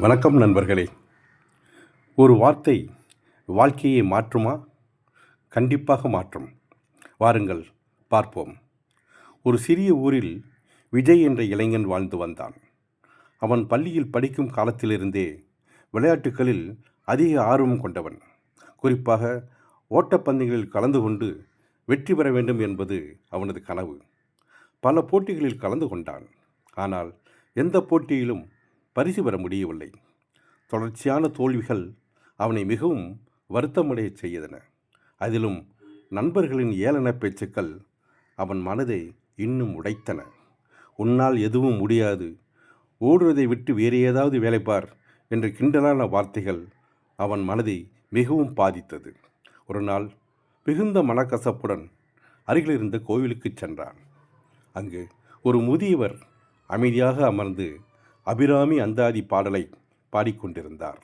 வணக்கம் நண்பர்களே. ஒரு வார்த்தை வாழ்க்கையை மாற்றுமா? கண்டிப்பாக மாற்றும். வாருங்கள் பார்ப்போம். ஒரு சிறிய ஊரில் விஜய் என்ற இளைஞன் வாழ்ந்து வந்தான். அவன் பள்ளியில் படிக்கும் காலத்திலிருந்தே விளையாட்டுகளில் அதிக ஆர்வம் கொண்டவன். குறிப்பாக ஓட்டப்பந்தயங்களில் கலந்து கொண்டு வெற்றி பெற வேண்டும் என்பது அவனது கனவு. பல போட்டிகளில் கலந்து கொண்டான். ஆனால் எந்த போட்டியிலும் பரிசு பெற முடியவில்லை. தொடர்ச்சியான தோல்விகள் அவனை மிகவும் வருத்தமடைய செய்தன. அதிலும் நண்பர்களின் ஏளன பேச்சுக்கள் அவன் மனதை இன்னும் உடைத்தன. உன்னால் எதுவும் முடியாது, ஓடுவதை விட்டு வேறு ஏதாவது வேலைப்பார் என்ற கிண்டலான வார்த்தைகள் அவன் மனதை மிகவும் பாதித்தது. ஒரு நாள் மிகுந்த மனக்கசப்புடன் அருகில் இருந்த கோவிலுக்கு சென்றான். அங்கு ஒரு முதியவர் அமைதியாக அமர்ந்து அபிராமி அந்தாதி பாடலை பாடிக்கொண்டிருந்தார்.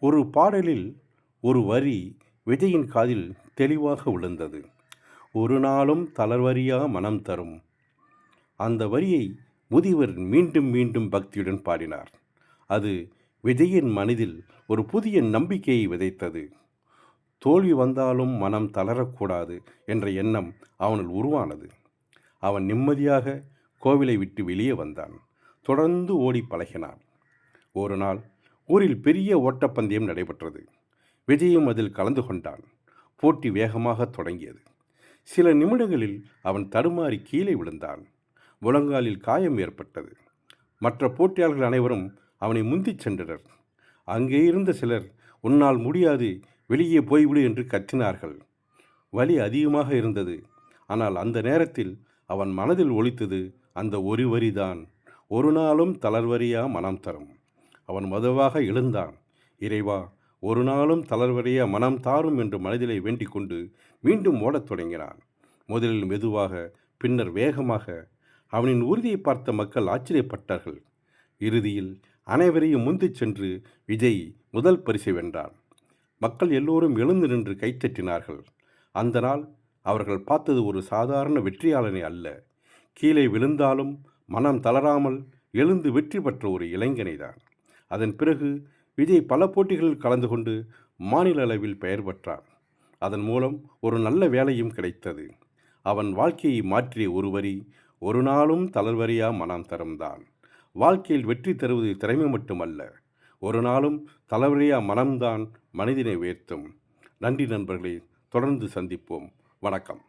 ஒரு பாடலில் ஒரு வரி விஜயின் காதில் தெளிவாக விழுந்தது. ஒரு நாளும் தளர்வறியா மனம் தரும். அந்த வரியை முதியவர் மீண்டும் மீண்டும் பக்தியுடன் பாடினார். அது விஜயின் மனதில் ஒரு புதிய நம்பிக்கையை விதைத்தது. தோல்வி வந்தாலும் மனம் தளரக்கூடாது என்ற எண்ணம் அவனில் உருவானது. அவன் நிம்மதியாக கோவிலை விட்டு வெளியே வந்தான். தொடர்ந்து ஓடி பழகினான். ஒரு நாள் ஊரில் பெரிய ஓட்டப்பந்தயம் நடைபெற்றது. விஜயும் அதில் கலந்து கொண்டான். போட்டி வேகமாக தொடங்கியது. சில நிமிடங்களில் அவன் தடுமாறி கீழே விழுந்தான். முழங்காலில் காயம் ஏற்பட்டது. மற்ற போட்டியாளர்கள் அனைவரும் அவனை முந்திச் சென்றனர். அங்கே இருந்த சிலர், உன்னால் முடியாது, வெளியே போய்விடு என்று கத்தினார்கள். வலி அதிகமாக இருந்தது. ஆனால் அந்த நேரத்தில் அவன் மனதில் ஒலித்தது அந்த ஒரு வரிதான். ஒரு நாளும் தளர்வறியா மனம் தரும். அவன் மெதுவாக எழுந்தான். இறைவா, ஒரு நாளும் தளர்வறியா மனம் தாரும் என்று மனதிலே வேண்டிக் கொண்டு மீண்டும் ஓடத் தொடங்கினான். முதலில் மெதுவாக, பின்னர் வேகமாக. அவனின் உறுதியை பார்த்த மக்கள் ஆச்சரியப்பட்டார்கள். இறுதியில் அனைவரையும் முந்திச் சென்று விஜய் முதல் பரிசை வென்றான். மக்கள் எல்லோரும் எழுந்து நின்று கைத்தட்டினார்கள். அந்த நாள் அவர்கள் பார்த்தது ஒரு சாதாரண வெற்றியாளனை அல்ல, கீழே விழுந்தாலும் மனம் தளராமல் எழுந்து வெற்றி பெற்ற ஒரு இளைஞனை தான். அதன் பிறகு விஜய் பல போட்டிகளில் கலந்து கொண்டு மாநில அளவில் பெயர் பெற்றார். அதன் மூலம் ஒரு நல்ல வேலையும் கிடைத்தது. அவன் வாழ்க்கையை மாற்றிய ஒரு வரி, ஒரு நாளும் தளர்வறியா மனம் தரும்தான். வாழ்க்கையில் வெற்றி தருவது திறமை மட்டுமல்ல, ஒரு நாளும் தளர்வறியா மனம்தான் மனிதனை உயர்த்தும். நன்றி நண்பர்களே. தொடர்ந்து சந்திப்போம். வணக்கம்.